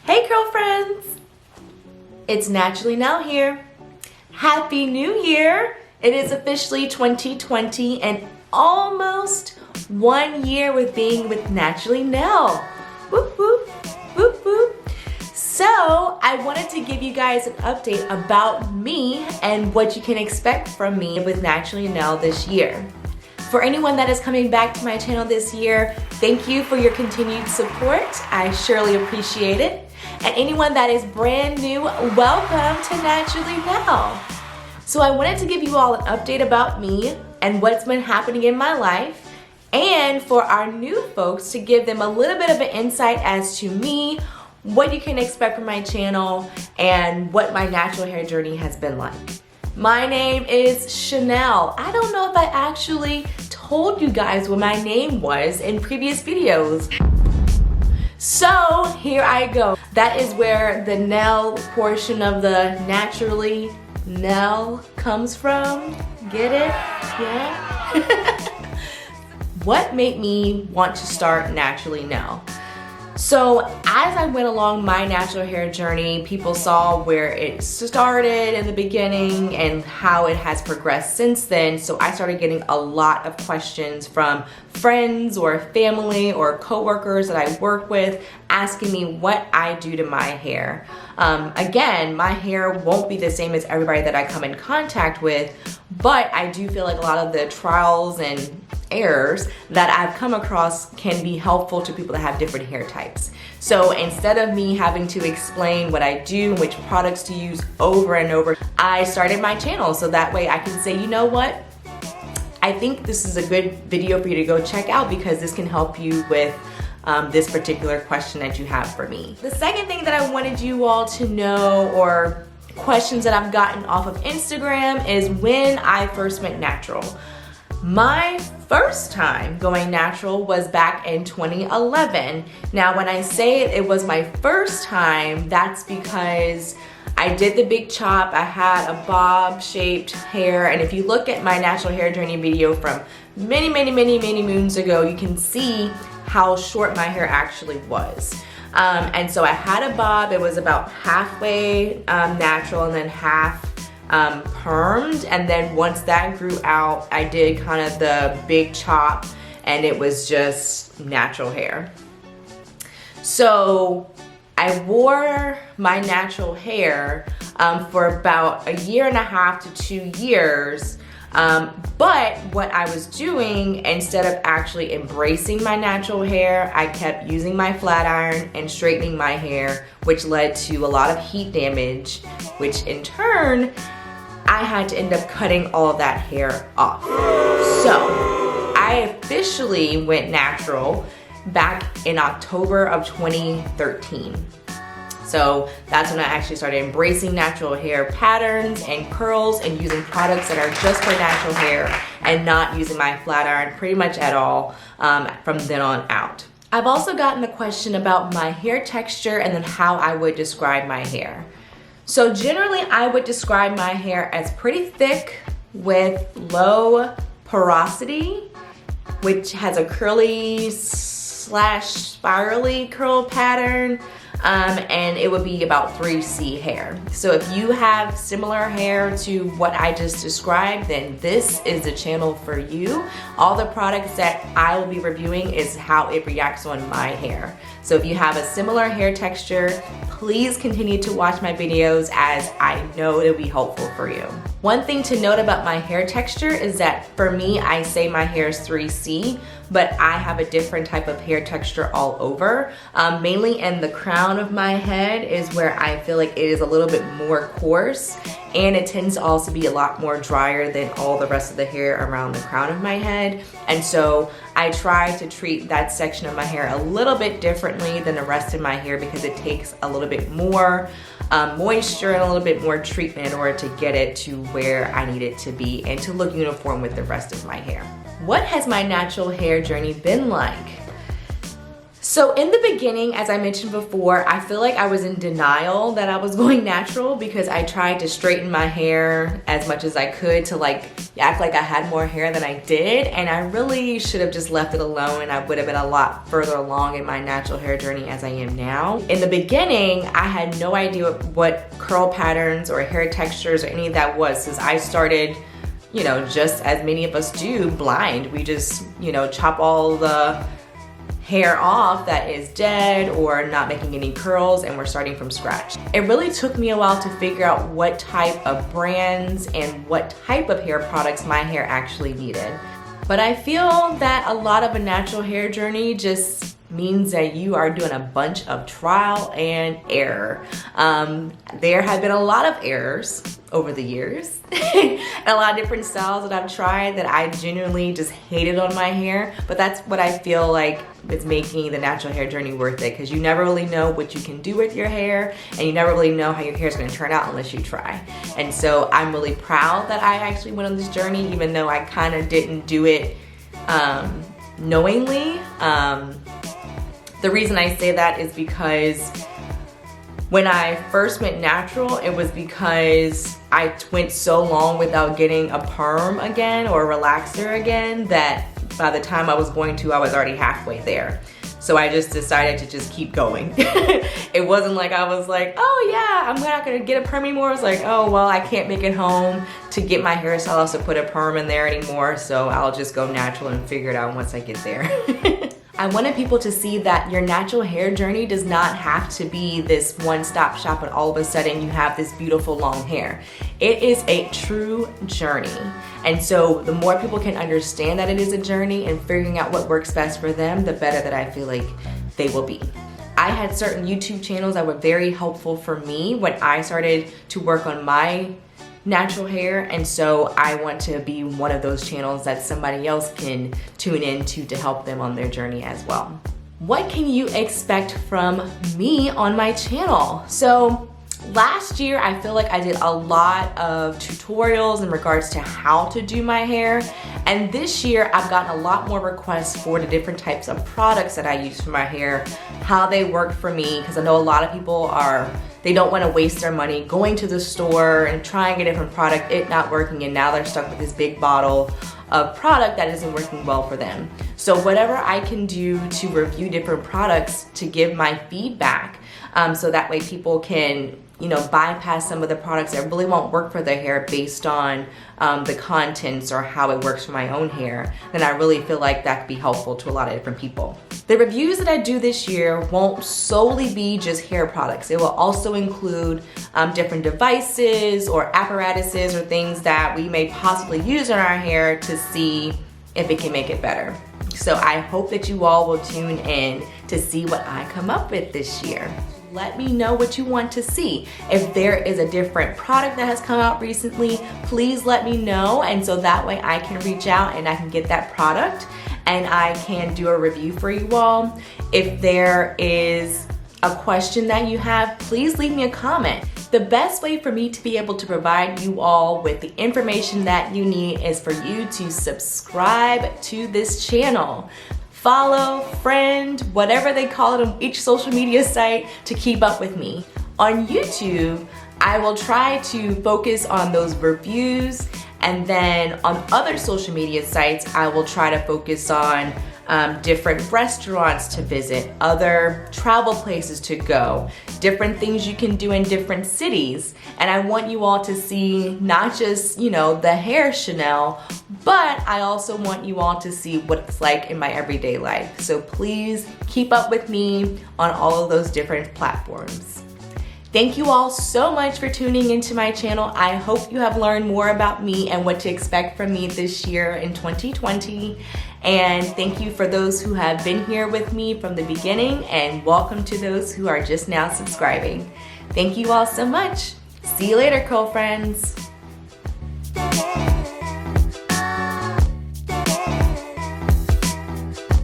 Hey girlfriends! It's Naturally Nell here. Happy New Year! It is officially 2020 and almost 1 year with being with Naturally Nell. Whoop whoop, whoop whoop. So I wanted to give you guys an update about me and what you can expect from me with Naturally Nell this year. For anyone that is coming back to my channel this year, thank you for your continued support. I surely appreciate it. And anyone that is brand new, welcome to Naturally Nell. So I wanted to give you all an update about me and what's been happening in my life, and for our new folks to give them a little bit of an insight as to me, what you can expect from my channel, and what my natural hair journey has been like. My name is Chanel. I don't know if I actually told you guys what my name was in previous videos. So here I go. That is where the Nell portion of the Naturally Nell comes from. Get it? Yeah? What made me want to start Naturally Nell? So as I went along my natural hair journey, people saw where it started in the beginning and how it has progressed since then. So I started getting a lot of questions from friends or family or coworkers that I work with asking me what I do to my hair. Again, my hair won't be the same as everybody that I come in contact with, but I do feel like a lot of the trials and errors that I've come across can be helpful to people that have different hair types. So instead of me having to explain what I do and which products to use over and over, I started my channel so that way I can say, you know what? I think this is a good video for you to go check out because this can help you with this particular question that you have for me. The second thing that I wanted you all to know, or questions that I've gotten off of Instagram, is when I first went natural. My first time going natural was back in 2011. Now, when I say it was my first time, that's because I did the big chop. I had a bob-shaped hair, and if you look at my natural hair journey video from many moons ago, you can see how short my hair actually was. And so I had a bob. It was about halfway natural and then half permed, and then once that grew out, I did kind of the big chop and it was just natural hair. So I wore my natural hair for about 1.5 to 2 years, but what I was doing, instead of actually embracing my natural hair, I kept using my flat iron and straightening my hair, which led to a lot of heat damage, which in turn I had to end up cutting all of that hair off. So I officially went natural back in October of 2013. So that's when I actually started embracing natural hair patterns and curls and using products that are just for natural hair and not using my flat iron pretty much at all from then on out. I've also gotten the question about my hair texture and then how I would describe my hair. So generally I would describe my hair as pretty thick with low porosity, which has a curly / spirally curl pattern, and it would be about 3C hair. So if you have similar hair to what I just described, then this is the channel for you. All the products that I will be reviewing is how it reacts on my hair. So if you have a similar hair texture, please continue to watch my videos as I know it'll be helpful for you. One thing to note about my hair texture is that for me, I say my hair is 3C, but I have a different type of hair texture all over. Mainly in the crown of my head is where I feel like it is a little bit more coarse, and it tends to also be a lot more drier than all the rest of the hair around the crown of my head. And so I try to treat that section of my hair a little bit differently than the rest of my hair because it takes a little bit more moisture and a little bit more treatment in order to get it to where I need it to be and to look uniform with the rest of my hair. What has my natural hair journey been like? So in the beginning, as I mentioned before, I feel like I was in denial that I was going natural because I tried to straighten my hair as much as I could to like act like I had more hair than I did, and I really should have just left it alone, and I would have been a lot further along in my natural hair journey as I am now. In the beginning, I had no idea what curl patterns or hair textures or any of that was, since I started, you know, just as many of us do, blind. We just, you know, chop all the hair off that is dead or not making any curls, and we're starting from scratch. It really took me a while to figure out what type of brands and what type of hair products my hair actually needed. But I feel that a lot of a natural hair journey just means that you are doing a bunch of trial and error. There have been a lot of errors over the years, and a lot of different styles that I've tried that I genuinely just hated on my hair, but that's what I feel like is making the natural hair journey worth it, because you never really know what you can do with your hair, and you never really know how your hair is going to turn out unless you try. And so I'm really proud that I actually went on this journey, even though I kind of didn't do it knowingly. The reason I say that is because when I first went natural, it was because I went so long without getting a perm again or a relaxer again that by the time I was going to, I was already halfway there. So I just decided to just keep going. It wasn't like I was like, oh yeah, I'm not gonna get a perm anymore. It's like, oh well, I can't make it home to get my hairstylist to put a perm in there anymore, so I'll just go natural and figure it out once I get there. I wanted people to see that your natural hair journey does not have to be this one-stop shop and all of a sudden you have this beautiful long hair. It is a true journey. And so the more people can understand that it is a journey and figuring out what works best for them, the better that I feel like they will be. I had certain YouTube channels that were very helpful for me when I started to work on my natural hair, and so I want to be one of those channels that somebody else can tune into to help them on their journey as well. What can you expect from me on my channel? So last year, I feel like I did a lot of tutorials in regards to how to do my hair, and this year I've gotten a lot more requests for the different types of products that I use for my hair, how they work for me, because I know a lot of people they don't want to waste their money going to the store and trying a different product, it not working, and now they're stuck with this big bottle of product that isn't working well for them. So whatever I can do to review different products to give my feedback, so that way people can, you know, bypass some of the products that really won't work for their hair based on the contents or how it works for my own hair, then I really feel like that could be helpful to a lot of different people. The reviews that I do this year won't solely be just hair products. It will also include different devices or apparatuses or things that we may possibly use in our hair to see if it can make it better. So I hope that you all will tune in to see what I come up with this year. Let me know what you want to see. If there is a different product that has come out recently, please let me know, and so that way I can reach out and I can get that product and I can do a review for you all. If there is a question that you have, please leave me a comment. The best way for me to be able to provide you all with the information that you need is for you to subscribe to this channel. Follow, friend, whatever they call it on each social media site to keep up with me. On YouTube, I will try to focus on those reviews, and then on other social media sites, I will try to focus on different restaurants to visit, other travel places to go, different things you can do in different cities. And I want you all to see not just, you know, the hair Chanel, but I also want you all to see what it's like in my everyday life. So please keep up with me on all of those different platforms. Thank you all so much for tuning into my channel. I hope you have learned more about me and what to expect from me this year in 2020. And thank you for those who have been here with me from the beginning, and welcome to those who are just now subscribing. Thank you all so much. See you later, curl friends.